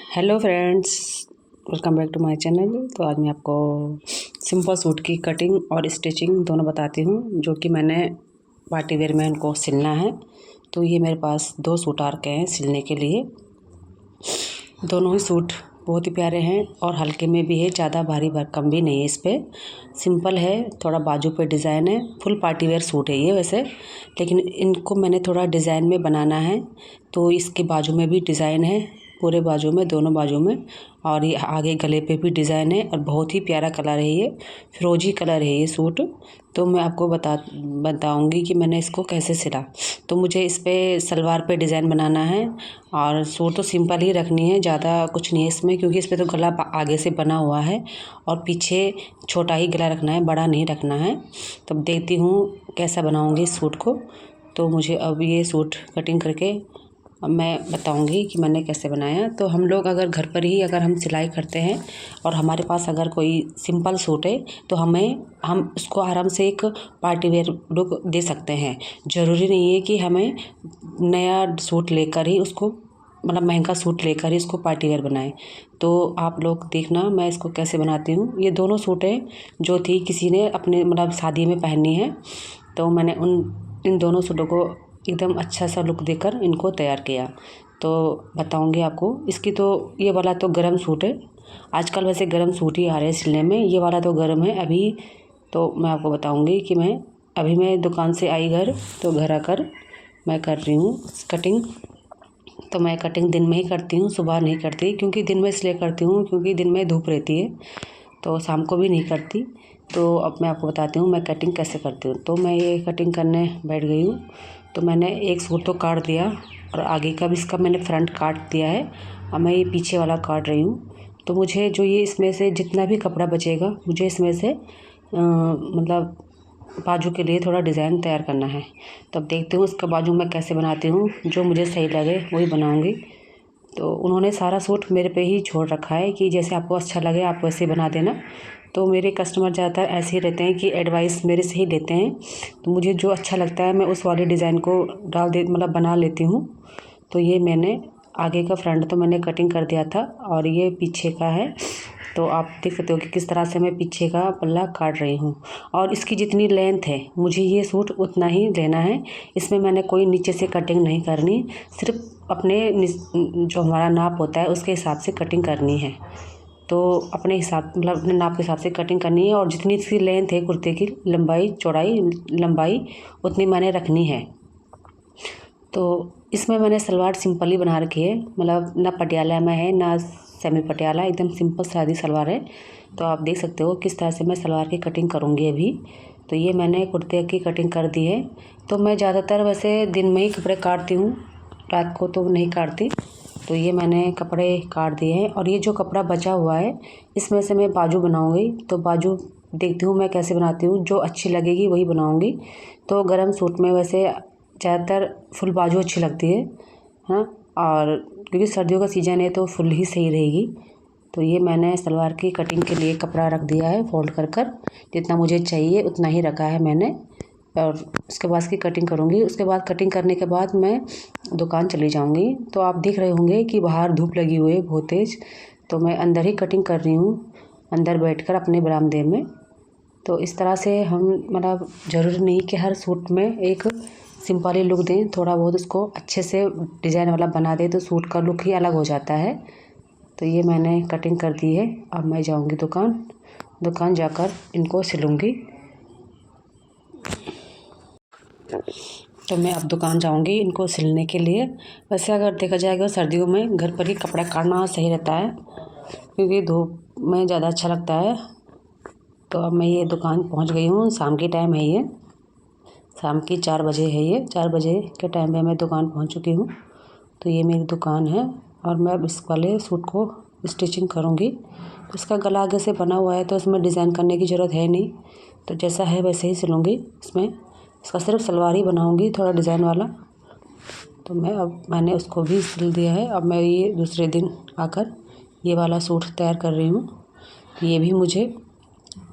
Hello friends, welcome back to my channel. तो आज मैं आपको सिंपल सूट की कटिंग और स्टिचिंग दोनों बताती हूँ, जो कि मैंने पार्टी वेयर में इनको सिलना है। तो ये मेरे पास 2 सूट आ रखे हैं सिलने के लिए। दोनों ही सूट बहुत ही प्यारे हैं और हल्के में भी है, ज़्यादा भारी भरकम भी नहीं है। इस पर सिंपल है, थोड़ा बाजू पे डिज़ाइन है। फुल पार्टी वेयर सूट है ये वैसे, लेकिन इनको मैंने थोड़ा डिज़ाइन में बनाना है। तो इसके बाजू में भी डिज़ाइन है, पूरे बाजू में, दोनों बाजू में, और ये आगे गले पे भी डिज़ाइन है। और बहुत ही प्यारा कलर है ये, फिरोजी कलर है ये सूट। तो मैं आपको बताऊंगी कि मैंने इसको कैसे सिला। तो मुझे इस पर सलवार पे डिज़ाइन बनाना है, और सूट तो सिंपल ही रखनी है, ज़्यादा कुछ नहीं है इसमें, क्योंकि इस पर तो गला आगे से बना हुआ है और पीछे छोटा ही गला रखना है, बड़ा नहीं रखना है। तब देखती हूँ कैसा बनाऊँगी इस सूट को। तो मुझे अब ये सूट कटिंग करके अब मैं बताऊंगी कि मैंने कैसे बनाया। तो हम लोग अगर घर पर ही अगर हम सिलाई करते हैं और हमारे पास अगर कोई सिंपल सूट है, तो हम उसको आराम से एक पार्टी वेयर लुक दे सकते हैं। ज़रूरी नहीं है कि हमें नया सूट लेकर ही उसको, मतलब महंगा सूट लेकर ही उसको पार्टी वेयर बनाएं। तो आप लोग देखना मैं इसको कैसे बनाती हूँ। ये दोनों सूटें जो थी किसी ने अपने मतलब शादी में पहननी है, तो मैंने इन दोनों सूटों को एकदम अच्छा सा लुक देकर इनको तैयार किया। तो बताऊंगी आपको इसकी। तो ये वाला तो गरम सूट है, आजकल वैसे गरम सूट ही आ रहे हैं सिलने में। ये वाला तो गरम है अभी। तो मैं आपको बताऊंगी कि मैं दुकान से आई घर, तो घर आकर मैं कर रही हूँ कटिंग। तो मैं कटिंग दिन में ही करती हूँ, सुबह नहीं करती, क्योंकि दिन में इसलिए करती हूँ क्योंकि दिन में धूप रहती है, तो शाम को भी नहीं करती। तो अब मैं आपको बताती हूँ मैं कटिंग कैसे करती हूँ। तो मैं ये कटिंग करने बैठ गई हूँ। तो मैंने एक सूट तो काट दिया, और आगे का भी इसका मैंने फ्रंट काट दिया है। अब मैं ये पीछे वाला काट रही हूँ। तो मुझे जो ये इसमें से जितना भी कपड़ा बचेगा, मुझे इसमें से मतलब बाजू के लिए थोड़ा डिज़ाइन तैयार करना है। तब देखती हूँ उसका बाजू मैं कैसे बनाती हूँ, जो मुझे सही लगे वही बनाऊँगी। तो उन्होंने सारा सूट मेरे पे ही छोड़ रखा है कि जैसे आपको अच्छा लगे आप वैसे बना देना। तो मेरे कस्टमर ज़्यादातर ऐसे ही रहते हैं कि एडवाइस मेरे से ही लेते हैं। तो मुझे जो अच्छा लगता है मैं उस वाले डिज़ाइन को मतलब बना लेती हूँ। तो ये मैंने आगे का फ्रंट तो मैंने कटिंग कर दिया था, और ये पीछे का है। तो आप देख सकते हो कि किस तरह से मैं पीछे का पल्ला काट रही हूँ। और इसकी जितनी लेंथ है मुझे ये सूट उतना ही लेना है। इसमें मैंने कोई नीचे से कटिंग नहीं करनी, सिर्फ अपने जो हमारा नाप होता है उसके हिसाब से कटिंग करनी है। तो अपने हिसाब मतलब अपने नाप के हिसाब से कटिंग करनी है, और जितनी इसकी लेंथ है कुर्ते की लंबाई चौड़ाई लंबाई उतनी मैंने रखनी है। तो इसमें मैंने सलवार सिंपल ही बना रखी है, मतलब ना पटियाला में है ना सेमी पटियाला, एकदम सिंपल सादी सलवार है। तो आप देख सकते हो किस तरह से मैं सलवार की कटिंग करूँगी अभी। तो ये मैंने कुर्ते की कटिंग कर दी है। तो मैं ज़्यादातर वैसे दिन में ही कपड़े काटती हूँ, रात को तो नहीं काटती। तो ये मैंने कपड़े काट दिए हैं, और ये जो कपड़ा बचा हुआ है इसमें से मैं बाजू बनाऊँगी। तो बाजू देखती हूँ मैं कैसे बनाती हूँ, जो अच्छी लगेगी वही बनाऊँगी। तो गरम सूट में वैसे ज़्यादातर फुल बाजू अच्छी लगती है, हाँ। और क्योंकि सर्दियों का सीज़न है तो फुल ही सही रहेगी। तो ये मैंने सलवार की कटिंग के लिए कपड़ा रख दिया है फोल्ड कर कर, जितना मुझे चाहिए उतना ही रखा है मैंने। और उसके बाद की कटिंग करूँगी। उसके बाद कटिंग करने के बाद मैं दुकान चली जाऊँगी। तो आप देख रहे होंगे कि बाहर धूप लगी हुई है बहुत तेज़। तो मैं अंदर ही कटिंग कर रही हूँ, अंदर बैठकर अपने बरामदे में। तो इस तरह से हम मतलब ज़रूरी नहीं कि हर सूट में एक सिंपल ही लुक दें, थोड़ा बहुत उसको अच्छे से डिज़ाइन वाला बना दें तो सूट का लुक ही अलग हो जाता है। तो ये मैंने कटिंग कर दी है। अब मैं जाऊँगी दुकान जाकर इनको सिलूँगी। तो मैं अब दुकान जाऊँगी इनको सिलने के लिए। वैसे अगर देखा जाएगा सर्दियों में घर पर ही कपड़ा काटना सही रहता है, क्योंकि धूप में ज़्यादा अच्छा लगता है। तो अब मैं ये दुकान पहुँच गई हूँ। शाम की टाइम है, ये शाम की 4 बजे है। ये 4 बजे के टाइम पे मैं दुकान पहुँच चुकी हूँ। तो ये मेरी दुकान है, और मैं अब इस वाले सूट को स्टिचिंग करूँगी। तो इसका गला आगे से बना हुआ है तो इसमें डिज़ाइन करने की ज़रूरत है नहीं, तो जैसा है वैसे ही सिलूँगी। इसमें इसका सिर्फ सलवार ही बनाऊँगी थोड़ा डिज़ाइन वाला। तो मैंने उसको भी सिल दिया है। अब मैं ये दूसरे दिन आकर ये वाला सूट तैयार कर रही हूँ। ये भी मुझे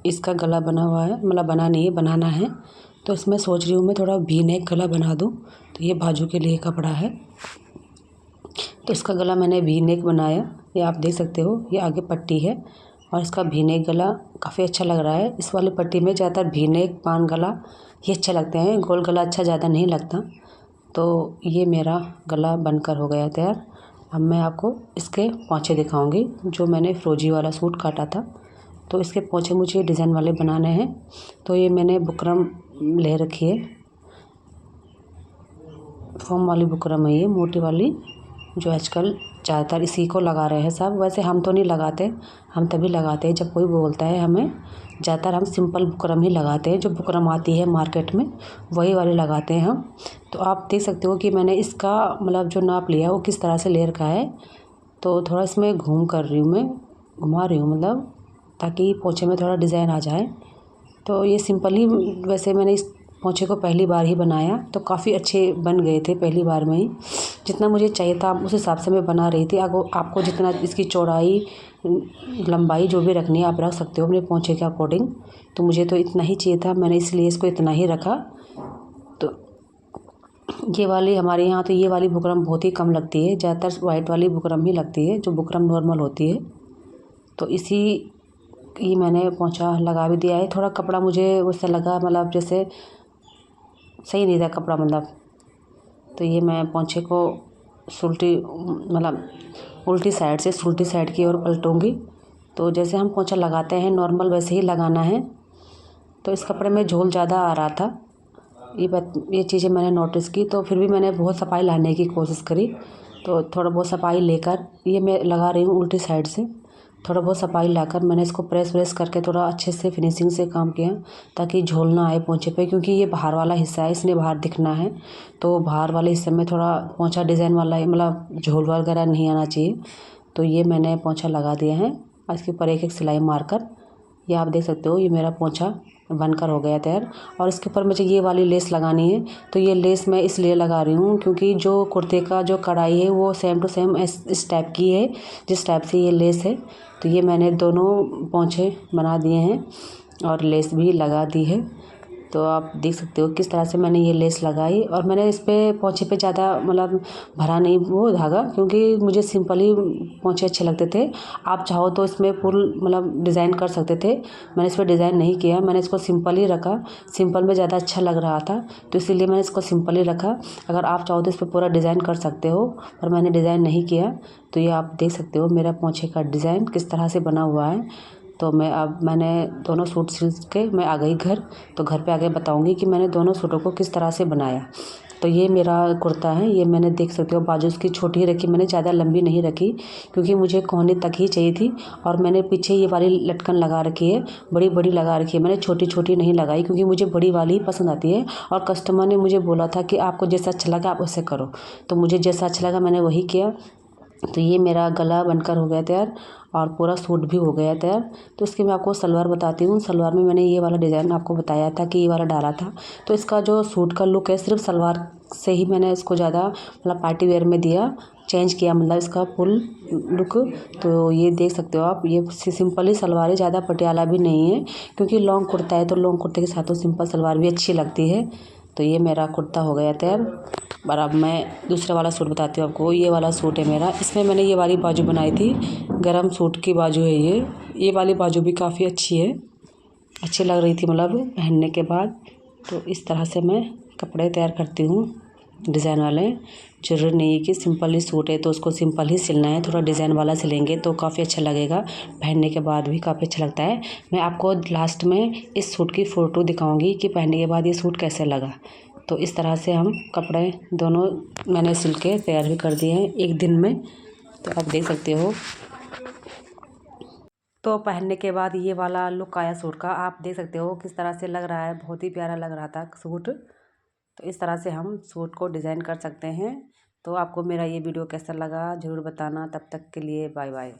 इसका गला बना हुआ है, मतलब बना नहीं है, बनाना है। तो इसमें सोच रही हूँ मैं थोड़ा वी नेक गला बना दूँ। तो ये बाजू के लिए कपड़ा है, तो इसका गला मैंने वी नेक बनाया। ये आप देख सकते हो, ये आगे पट्टी है और इसका वी-नेक गला काफ़ी अच्छा लग रहा है। इस वाली पट्टी में ज़्यादातर वी-नेक, पान गला ये अच्छे लगते हैं, गोल गला अच्छा ज़्यादा नहीं लगता। तो ये मेरा गला बनकर हो गया तैयार। अब मैं आपको इसके पोंछे दिखाऊंगी। जो मैंने फ़िरोजी वाला सूट काटा था, तो इसके पोंछे मुझे डिज़ाइन वाले बनाने हैं। तो ये मैंने बुकरम ले रखी है, फॉर्म वाली बुकरम है ये, मोटी वाली, जो आजकल ज़्यादातर इसी को लगा रहे हैं सब। वैसे हम तो नहीं लगाते, हम तभी लगाते हैं जब कोई बोलता है हमें। ज़्यादातर हम सिंपल बुकरम ही लगाते हैं, जो बुकरम आती है मार्केट में वही वाली लगाते हैं हम। तो आप देख सकते हो कि मैंने इसका मतलब जो नाप लिया वो किस तरह से ले रखा है। तो थोड़ा इसमें घूम कर रही हूँ मैं, घुमा रही हूँ मतलब, ताकि पोंछे में थोड़ा डिज़ाइन आ जाए। तो ये सिंपल ही, वैसे मैंने इस पोंछे को पहली बार ही बनाया तो काफ़ी अच्छे बन गए थे पहली बार में ही। जितना मुझे चाहिए था उस हिसाब से मैं बना रही थी। आपको जितना इसकी चौड़ाई, लंबाई जो भी रखनी है आप रख सकते हो अपने पोंछे के अकॉर्डिंग। तो मुझे तो इतना ही चाहिए था, मैंने इसलिए इसको इतना ही रखा। तो ये वाली हमारे यहाँ तो ये वाली बुकरम बहुत ही कम लगती है, ज़्यादातर वाइट वाली बुकरम ही लगती है जो बुकरम नॉर्मल होती है। तो इसी की मैंने पोंछा लगा भी दिया है। थोड़ा कपड़ा मुझे उससे लगा, मतलब जैसे सही नहीं था कपड़ा मतलब। तो ये मैं पोंछे को सुलटी मतलब उल्टी साइड से सुलटी साइड की ओर पलटूँगी। तो जैसे हम पोंछा लगाते हैं नॉर्मल वैसे ही लगाना है। तो इस कपड़े में झोल ज़्यादा आ रहा था, ये चीज़ें मैंने नोटिस की। तो फिर भी मैंने बहुत सफाई लाने की कोशिश करी। तो थोड़ा बहुत सफाई लेकर ये मैं लगा रही हूँ उल्टी साइड से। थोड़ा बहुत सफाई लाकर मैंने इसको प्रेस व्रेस करके थोड़ा अच्छे से फिनिशिंग से काम किया, ताकि झोल ना आए पोंछे पे, क्योंकि ये बाहर वाला हिस्सा है, इसने बाहर दिखना है। तो बाहर वाले हिस्से में थोड़ा पोंछा डिज़ाइन वाला है, मतलब झोल वगैरह नहीं आना चाहिए। तो ये मैंने पोंछा लगा दिया है, इसके ऊपर एक एक सिलाई मारकर। ये आप देख सकते हो, ये मेरा पोंछा बनकर हो गया तैयार। और इसके ऊपर मुझे ये वाली लेस लगानी है। तो ये लेस मैं इसलिए लगा रही हूँ क्योंकि जो कुर्ते का जो कढ़ाई है वो सेम टू सेम इस टाइप की है, जिस टाइप से ये लेस है। तो ये मैंने दोनों पोंछे बना दिए हैं और लेस भी लगा दी है। तो आप देख सकते हो किस तरह से मैंने ये लेस लगाई। और मैंने इस पे पोंछे पे ज़्यादा मतलब भरा नहीं वो धागा, क्योंकि मुझे सिंपल ही पोंछे अच्छे लगते थे। आप चाहो तो इसमें फुल मतलब डिज़ाइन कर सकते थे, मैंने इस पर डिज़ाइन नहीं किया, मैंने इसको सिंपल ही रखा। सिंपल में ज़्यादा अच्छा लग रहा था तो इसीलिए मैंने इसको सिंपल ही रखा। अगर आप चाहो तो इस पर पूरा डिज़ाइन कर सकते हो, पर मैंने डिज़ाइन नहीं किया। तो ये आप देख सकते हो मेरा पोंछे का डिज़ाइन किस तरह से बना हुआ है। तो मैंने दोनों सूट सिल के मैं आ गई घर। तो घर पे आके बताऊंगी कि मैंने दोनों सूटों को किस तरह से बनाया। तो ये मेरा कुर्ता है, ये मैंने देख सकते हो बाजू इसकी छोटी ही रखी, मैंने ज़्यादा लंबी नहीं रखी क्योंकि मुझे कोहनी तक ही चाहिए थी। और मैंने पीछे ये वाली लटकन लगा रखी है, बड़ी बड़ी लगा रखी है, मैंने छोटी छोटी नहीं लगाई क्योंकि मुझे बड़ी वाली ही पसंद आती है। और कस्टमर ने मुझे बोला था कि आपको जैसा अच्छा लगा आप वैसे करो, तो मुझे जैसा अच्छा लगा मैंने वही किया। तो ये मेरा गला बनकर हो गया तैयार और पूरा सूट भी हो गया तैयार। तो इसकी मैं आपको सलवार बताती हूँ। सलवार में मैंने ये वाला डिज़ाइन आपको बताया था कि ये वाला डाला था। तो इसका जो सूट का लुक है सिर्फ सलवार से ही मैंने इसको ज़्यादा मतलब पार्टी वेयर में दिया, चेंज किया, मतलब इसका फुल लुक। तो ये देख सकते हो आप, ये सिंपल ही सलवार है, ज़्यादा पटियाला भी नहीं है, क्योंकि लॉन्ग कुर्ता है तो लॉन्ग कुर्ते के साथ तो सिंपल सलवार भी अच्छी लगती है। तो ये मेरा कुर्ता हो गया तैयार। और अब मैं दूसरा वाला सूट बताती हूँ आपको। ये वाला सूट है मेरा, इसमें मैंने ये वाली बाजू बनाई थी, गरम सूट की बाजू है ये वाली बाजू भी काफ़ी अच्छी है, अच्छी लग रही थी मतलब पहनने के बाद। तो इस तरह से मैं कपड़े तैयार करती हूँ डिज़ाइन वाले। ज़रूरी नहीं है कि सिंपल ही सूट है तो उसको सिंपल ही सिलना है, थोड़ा डिज़ाइन वाला सिलेंगे तो काफ़ी अच्छा लगेगा, पहनने के बाद भी काफ़ी अच्छा लगता है। मैं आपको लास्ट में इस सूट की फ़ोटो दिखाऊंगी कि पहनने के बाद ये सूट कैसे लगा। तो इस तरह से हम कपड़े दोनों मैंने सिल के तैयार भी कर दिए हैं एक दिन में। तो आप देख सकते हो। तो पहनने के बाद ये वाला लुक आया सूट का, आप देख सकते हो किस तरह से लग रहा है, बहुत ही प्यारा लग रहा था सूट। तो इस तरह से हम सूट को डिज़ाइन कर सकते हैं। तो आपको मेरा ये वीडियो कैसा लगा ज़रूर बताना। तब तक के लिए बाय बाय।